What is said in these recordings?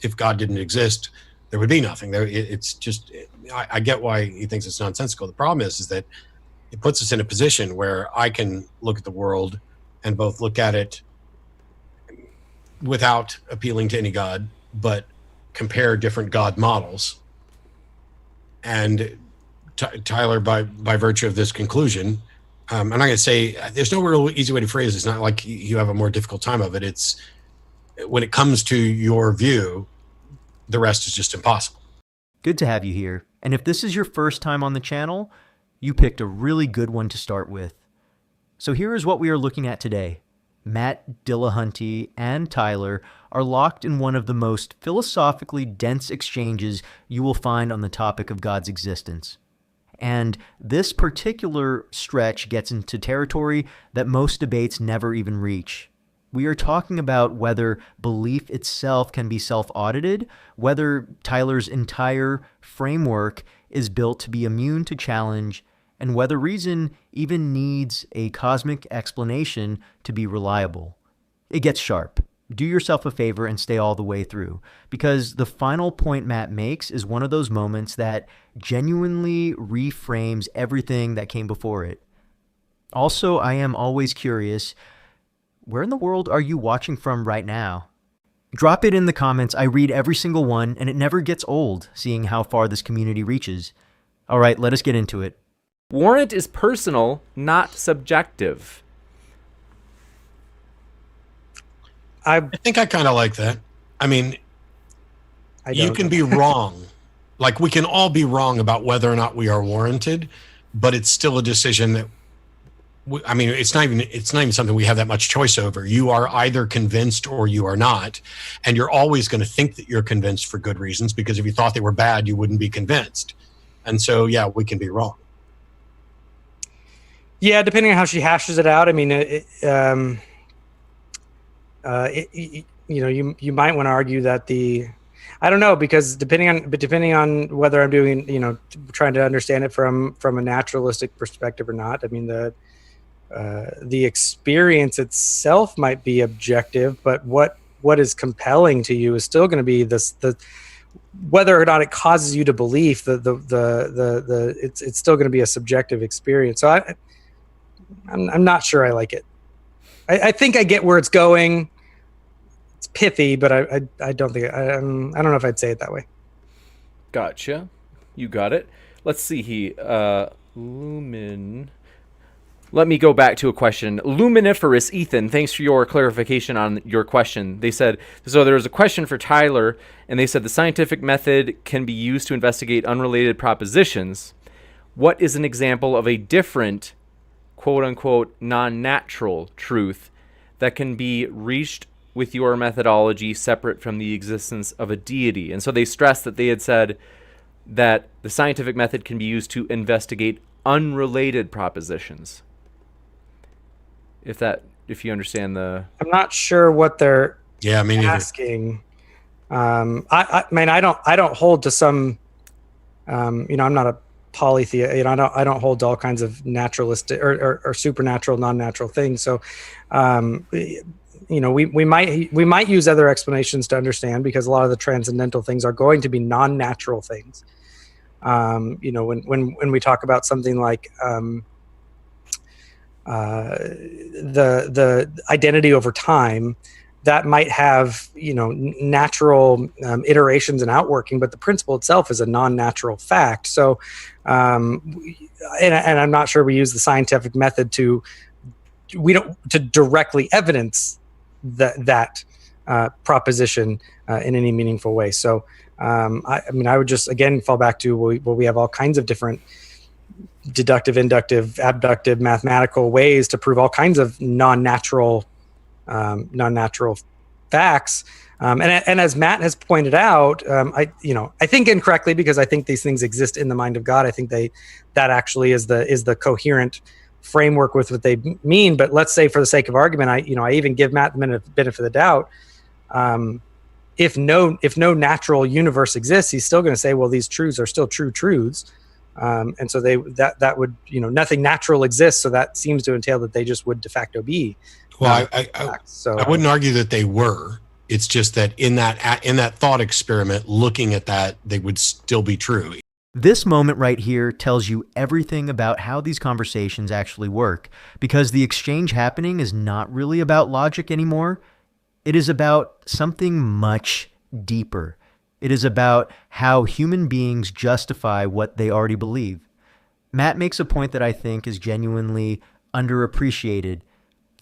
if God didn't exist, there would be nothing. It's just, I get why he thinks it's nonsensical. The problem is that it puts us in a position where I can look at the world and both look at it without appealing to any God, but compare different God models. And Tyler, by virtue of this conclusion, I'm not going to say, there's no real easy way to phrase it. It's not like you have a more difficult time of it. It's when it comes to your view, the rest is just impossible. Good to have you here. And if this is your first time on the channel, you picked a really good one to start with. So here is what we are looking at today. Matt, Dillahunty, and Tyler are locked in one of the most philosophically dense exchanges you will find on the topic of God's existence. And this particular stretch gets into territory that most debates never even reach. We are talking about whether belief itself can be self-audited, whether Tyler's entire framework is built to be immune to challenge, and whether reason even needs a cosmic explanation to be reliable. It gets sharp. Do yourself a favor and stay all the way through, because the final point Matt makes is one of those moments that genuinely reframes everything that came before it. Also, I am always curious, where in the world are you watching from right now? Drop it in the comments. I read every single one, and it never gets old seeing how far this community reaches. All right, let us get into it. Warrant is personal, not subjective. I think I kind of like that. I mean, you can be wrong. Like, we can all be wrong about whether or not we are warranted, but it's still a decision that, it's not even something we have that much choice over. You are either convinced or you are not. And you're always going to think that you're convinced for good reasons, because if you thought they were bad, you wouldn't be convinced. And so, yeah, we can be wrong. Yeah, depending on how she hashes it out. I mean, you might want to argue that I don't know, because depending on whether I'm doing, trying to understand it from a naturalistic perspective or not. I mean, the experience itself might be objective, but what is compelling to you is still going to be the whether or not it causes you to believe it's still going to be a subjective experience. So I'm not sure I like it. I think I get where it's going. It's pithy, but I don't think I don't know if I'd say it that way. Gotcha. You got it. Let's see Lumen. Let me go back to a question. Luminiferous Ethan, thanks for your clarification on your question. They said, so there was a question for Tyler, and they said the scientific method can be used to investigate unrelated propositions. What is an example of a different, quote-unquote, non-natural truth that can be reached with your methodology separate from the existence of a deity? And so they stressed that they had said that the scientific method can be used to investigate unrelated propositions. If you understand I'm not sure what they're asking. I don't hold to some, I'm not a polytheist. I don't hold to all kinds of naturalistic or supernatural, non-natural things. So, we might use other explanations to understand, because a lot of the transcendental things are going to be non-natural things. When we talk about something like the identity over time, that might have natural iterations and outworking, but the principle itself is a non-natural fact. So, and I'm not sure we use the scientific method to directly evidence that proposition in any meaningful way. So, I would just again fall back to where we have all kinds of different deductive, inductive, abductive, mathematical ways to prove all kinds of non-natural facts. And as Matt has pointed out, I think incorrectly, because I think these things exist in the mind of God. I think that actually is the coherent framework with what they mean. But let's say, for the sake of argument, I even give Matt the benefit of the doubt. If no natural universe exists, he's still going to say, well, these truths are still true truths. And so that would, nothing natural exists. So that seems to entail that they just would de facto be. Well, I wouldn't argue that they were. It's just that in that thought experiment, looking at that, they would still be true. This moment right here tells you everything about how these conversations actually work, because the exchange happening is not really about logic anymore. It is about something much deeper. It is about how human beings justify what they already believe. Matt makes a point that I think is genuinely underappreciated.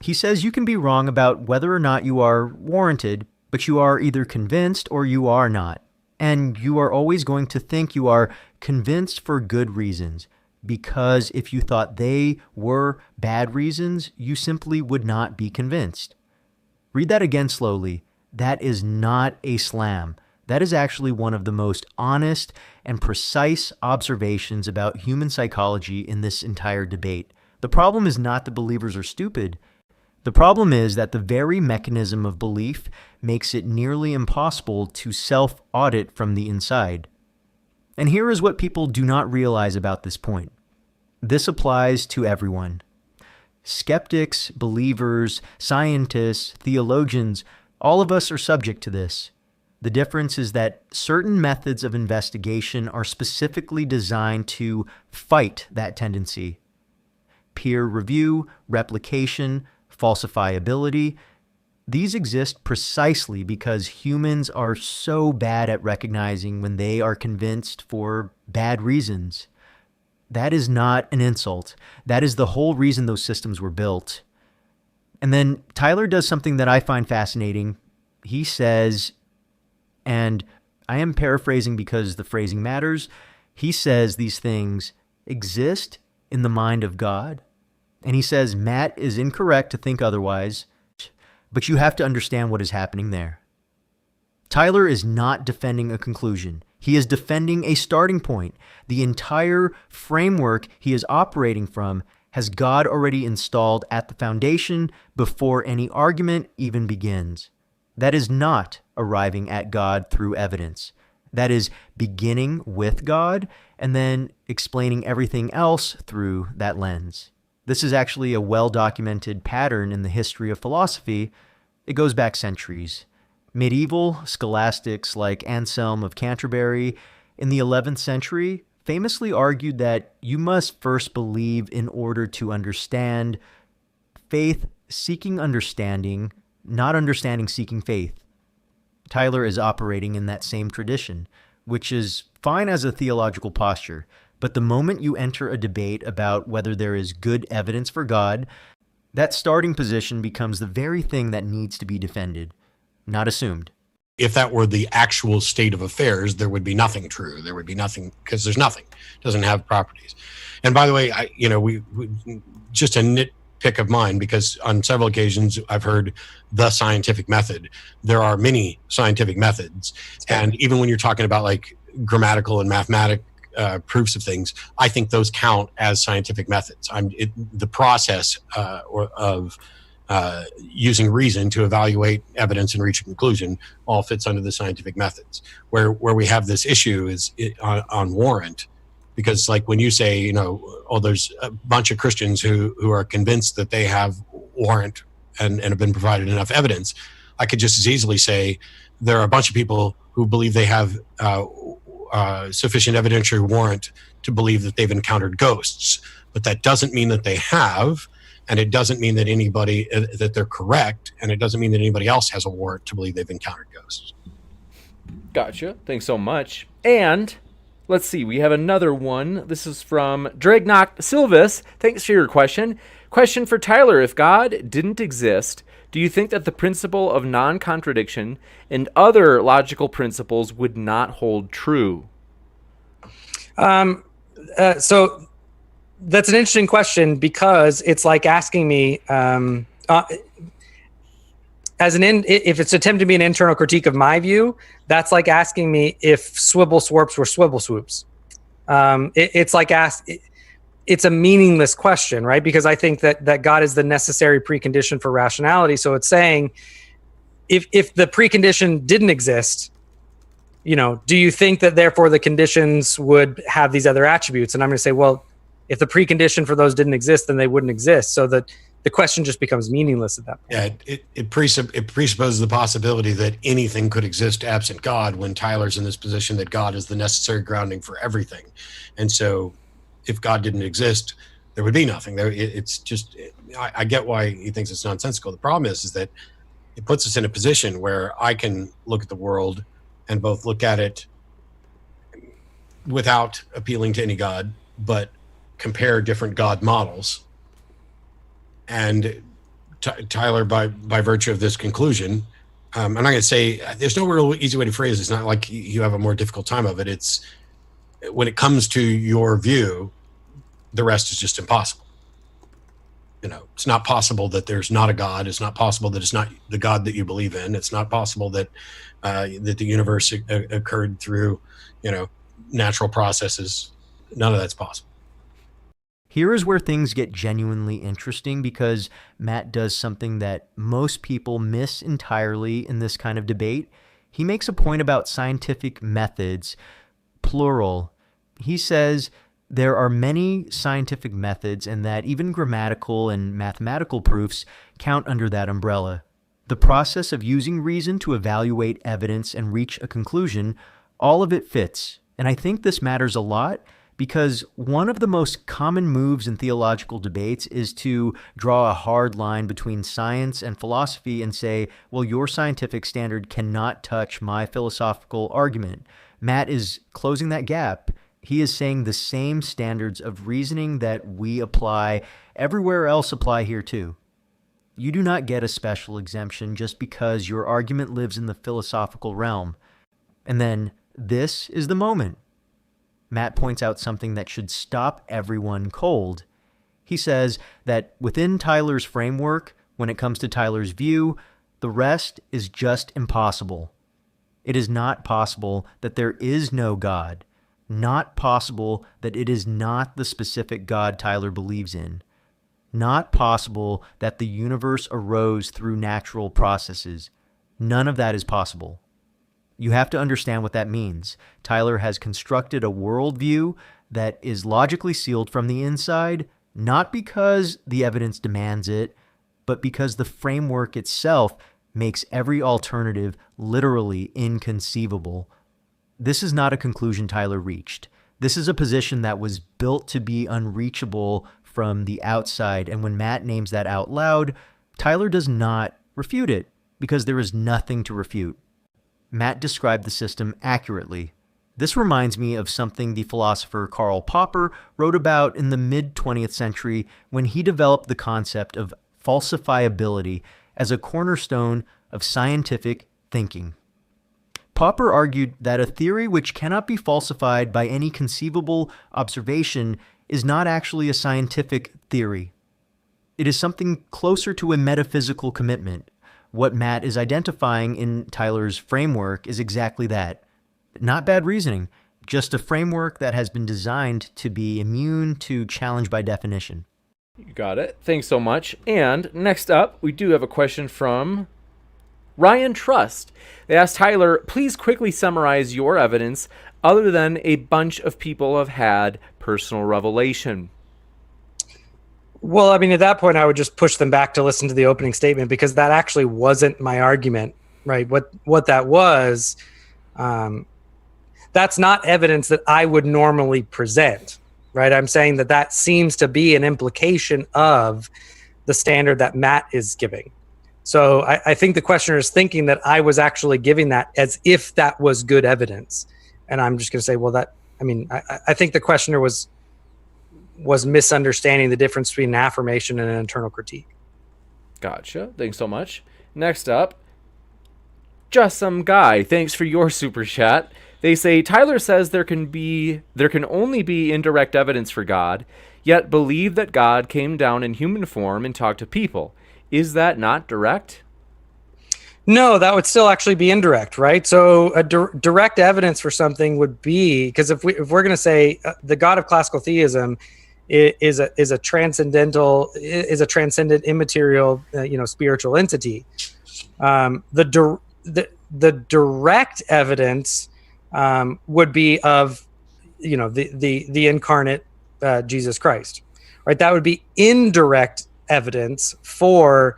He says you can be wrong about whether or not you are warranted, but you are either convinced or you are not. And you are always going to think you are convinced for good reasons, because if you thought they were bad reasons, you simply would not be convinced. Read that again slowly. That is not a slam. That is actually one of the most honest and precise observations about human psychology in this entire debate. The problem is not that believers are stupid. The problem is that the very mechanism of belief makes it nearly impossible to self-audit from the inside. And here is what people do not realize about this point. This applies to everyone. Skeptics, believers, scientists, theologians, all of us are subject to this. The difference is that certain methods of investigation are specifically designed to fight that tendency. Peer review, replication, falsifiability, these exist precisely because humans are so bad at recognizing when they are convinced for bad reasons. That is not an insult. That is the whole reason those systems were built. And then Tyler does something that I find fascinating. He says, and I am paraphrasing because the phrasing matters, he says these things exist in the mind of God. And he says Matt is incorrect to think otherwise, but you have to understand what is happening there. Tyler is not defending a conclusion. He is defending a starting point. The entire framework he is operating from has God already installed at the foundation before any argument even begins. That is not arriving at God through evidence. That is beginning with God and then explaining everything else through that lens. This is actually a well-documented pattern in the history of philosophy. It goes back centuries. Medieval scholastics like Anselm of Canterbury in the 11th century famously argued that you must first believe in order to understand. Faith seeking understanding, not understanding seeking faith. Tyler is operating in that same tradition, which is fine as a theological posture. But the moment you enter a debate about whether there is good evidence for God, that starting position becomes the very thing that needs to be defended, not assumed. If that were the actual state of affairs, there would be nothing true. There would be nothing, because there's nothing. It doesn't have properties. And by the way, we just a nitpick of mine, because on several occasions I've heard the scientific method. There are many scientific methods. And even when you're talking about like grammatical and mathematical proofs of things, I think those count as scientific methods. The process of using reason to evaluate evidence and reach a conclusion all fits under the scientific methods. Where we have this issue is on warrant, because like when you say, there's a bunch of Christians who are convinced that they have warrant and have been provided enough evidence, I could just as easily say there are a bunch of people who believe they have sufficient evidentiary warrant to believe that they've encountered ghosts, but that doesn't mean that they have, and it doesn't mean that anybody that they're correct, and it doesn't mean that anybody else has a warrant to believe they've encountered ghosts. Gotcha. Thanks so much. And let's see, we have another one. This is from Dragnock Silvis. Thanks for your question. Question for Tyler: if God didn't exist, do you think that the principle of non-contradiction and other logical principles would not hold true? So that's an interesting question, because it's like asking me, if it's attempted to be an internal critique of my view, that's like asking me if swivel swarps were swivel swoops. It's a meaningless question, right? Because I think that God is the necessary precondition for rationality. So it's saying, if the precondition didn't exist, do you think that therefore the conditions would have these other attributes? And I'm going to say, well, if the precondition for those didn't exist, then they wouldn't exist. So that the question just becomes meaningless at that point. Yeah, it presupposes the possibility that anything could exist absent God, when Tyler's in this position that God is the necessary grounding for everything. And so if God didn't exist, there would be nothing. It's just, I get why he thinks it's nonsensical. The problem is that it puts us in a position where I can look at the world and both look at it without appealing to any God, but compare different God models. And Tyler, by virtue of this conclusion, I'm not going to say, there's no real easy way to phrase it. It's not like you have a more difficult time of it. It's, when it comes to your view, the rest is just impossible. It's not possible that there's not a God. It's not possible that it's not the God that you believe in. It's not possible that that the universe occurred through, natural processes. None of that's possible. Here is where things get genuinely interesting, because Matt does something that most people miss entirely in this kind of debate. He makes a point about scientific methods, plural. He says there are many scientific methods, and that even grammatical and mathematical proofs count under that umbrella. The process of using reason to evaluate evidence and reach a conclusion, all of it fits. And I think this matters a lot, because one of the most common moves in theological debates is to draw a hard line between science and philosophy and say, well, your scientific standard cannot touch my philosophical argument. Matt is closing that gap. He is saying the same standards of reasoning that we apply everywhere else apply here too. You do not get a special exemption just because your argument lives in the philosophical realm. And then this is the moment. Matt points out something that should stop everyone cold. He says that within Tyler's framework, when it comes to Tyler's view, the rest is just impossible. It is not possible that there is no God. Not possible that it is not the specific God Tyler believes in. Not possible that the universe arose through natural processes. None of that is possible. You have to understand what that means. Tyler has constructed a worldview that is logically sealed from the inside, not because the evidence demands it, but because the framework itself makes every alternative literally inconceivable. This is not a conclusion Tyler reached. This is a position that was built to be unreachable from the outside, and when Matt names that out loud, Tyler does not refute it, because there is nothing to refute. Matt described the system accurately. This reminds me of something the philosopher Karl Popper wrote about in the mid-20th century when he developed the concept of falsifiability as a cornerstone of scientific thinking. Popper argued that a theory which cannot be falsified by any conceivable observation is not actually a scientific theory. It is something closer to a metaphysical commitment. What Matt is identifying in Tyler's framework is exactly that. Not bad reasoning, just a framework that has been designed to be immune to challenge by definition. You got it. Thanks so much. And next up, we do have a question from Ryan Trust. They asked Tyler, please quickly summarize your evidence other than a bunch of people have had personal revelation. Well, I mean, at that point, I would just push them back to listen to the opening statement, because that actually wasn't my argument, right? What that was, that's not evidence that I would normally present, right? I'm saying that seems to be an implication of the standard that Matt is giving. So I think the questioner is thinking that I was actually giving that as if that was good evidence. And I'm just going to say, well, I think the questioner was misunderstanding the difference between an affirmation and an internal critique. Gotcha. Thanks so much. Next up, Just Some Guy. Thanks for your super chat. They say, Tyler says there can only be indirect evidence for God, yet believe that God came down in human form and talked to people. Is that not direct? No, that would still actually be indirect, right? So a direct evidence for something would be, because if we're going to say the God of classical theism is a transcendent, immaterial, spiritual entity, the direct evidence would be of, the incarnate Jesus Christ, right? That would be indirect evidence for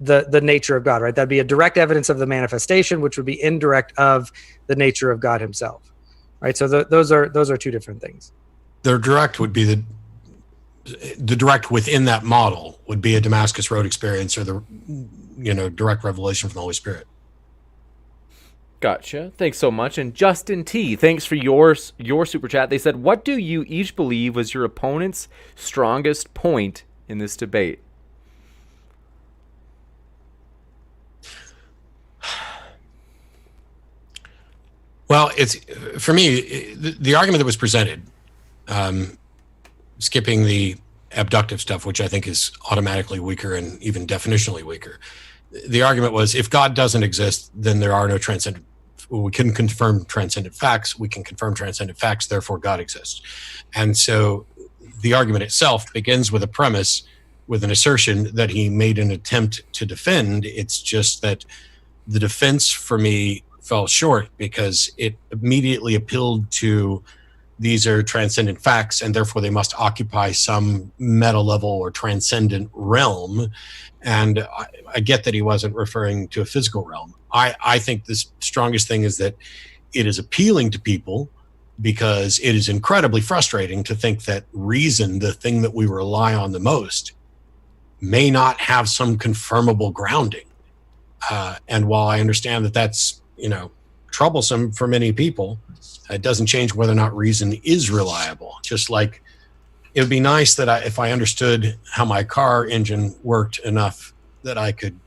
the nature of God, right? That'd be a direct evidence of the manifestation, which would be indirect of the nature of God himself, right? So those are two different things. The direct would be the direct within that model would be a Damascus Road experience or the direct revelation from the Holy Spirit. Gotcha. Thanks so much. And Justin T, thanks for your super chat. They said, what do you each believe was your opponent's strongest point in this debate? Well, it's for me, the argument that was presented, skipping the abductive stuff, which I think is automatically weaker and even definitionally weaker. The argument was, if God doesn't exist, then there are no transcendent. We can confirm transcendent facts. We can confirm transcendent facts. Therefore, God exists. And so the argument itself begins with a premise, with an assertion that he made an attempt to defend. It's just that the defense for me fell short because it immediately appealed to these are transcendent facts and therefore they must occupy some meta level or transcendent realm. And I get that he wasn't referring to a physical realm. I think the strongest thing is that it is appealing to people because it is incredibly frustrating to think that reason, the thing that we rely on the most, may not have some confirmable grounding. And while I understand that that's, troublesome for many people, it doesn't change whether or not reason is reliable. Just like it would be nice that if I understood how my car engine worked enough that I could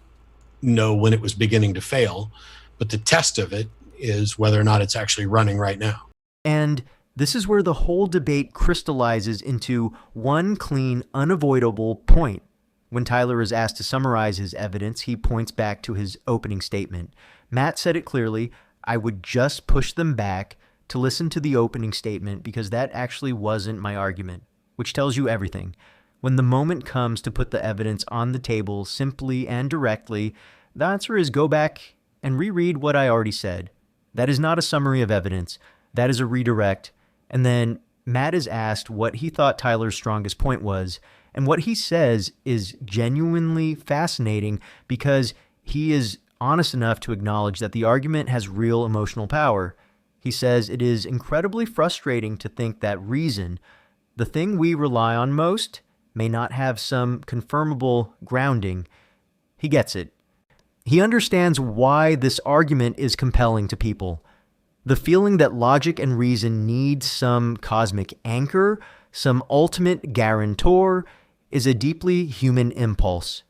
know when it was beginning to fail. But the test of it is whether or not it's actually running right now. And this is where the whole debate crystallizes into one clean, unavoidable point. When Tyler is asked to summarize his evidence, he points back to his opening statement. Matt said it clearly. I would just push them back to listen to the opening statement because that actually wasn't my argument, which tells you everything. When the moment comes to put the evidence on the table simply and directly, the answer is go back and reread what I already said. That is not a summary of evidence. That is a redirect. And then Matt is asked what he thought Tyler's strongest point was. And what he says is genuinely fascinating because he is honest enough to acknowledge that the argument has real emotional power. He says it is incredibly frustrating to think that reason, the thing we rely on most, may not have some confirmable grounding. He gets it. He understands why this argument is compelling to people. The feeling that logic and reason need some cosmic anchor, some ultimate guarantor, is a deeply human impulse.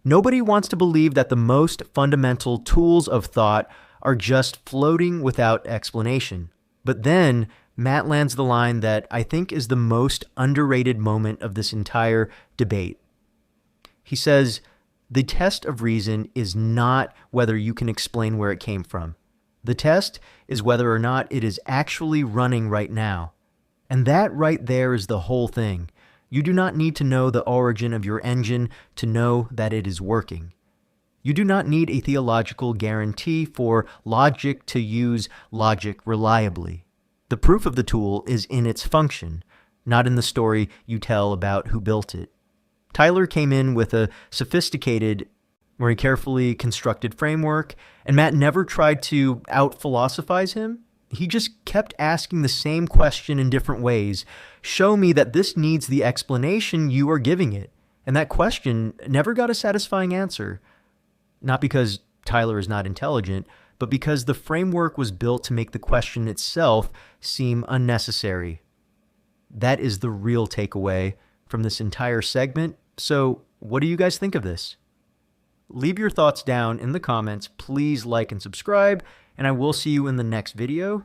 Nobody wants to believe that the most fundamental tools of thought are just floating without explanation. But then Matt lands the line that I think is the most underrated moment of this entire debate. He says, the test of reason is not whether you can explain where it came from. The test is whether or not it is actually running right now. And that right there is the whole thing. You do not need to know the origin of your engine to know that it is working. You do not need a theological guarantee for logic to use logic reliably. The proof of the tool is in its function, not in the story you tell about who built it. Tyler came in with a sophisticated, very carefully constructed framework, and Matt never tried to out-philosophize him. He just kept asking the same question in different ways. Show me that this needs the explanation you are giving it. And that question never got a satisfying answer. Not because Tyler is not intelligent, but because the framework was built to make the question itself seem unnecessary. That is the real takeaway from this entire segment. So, what do you guys think of this? Leave your thoughts down in the comments. Please like and subscribe, and I will see you in the next video.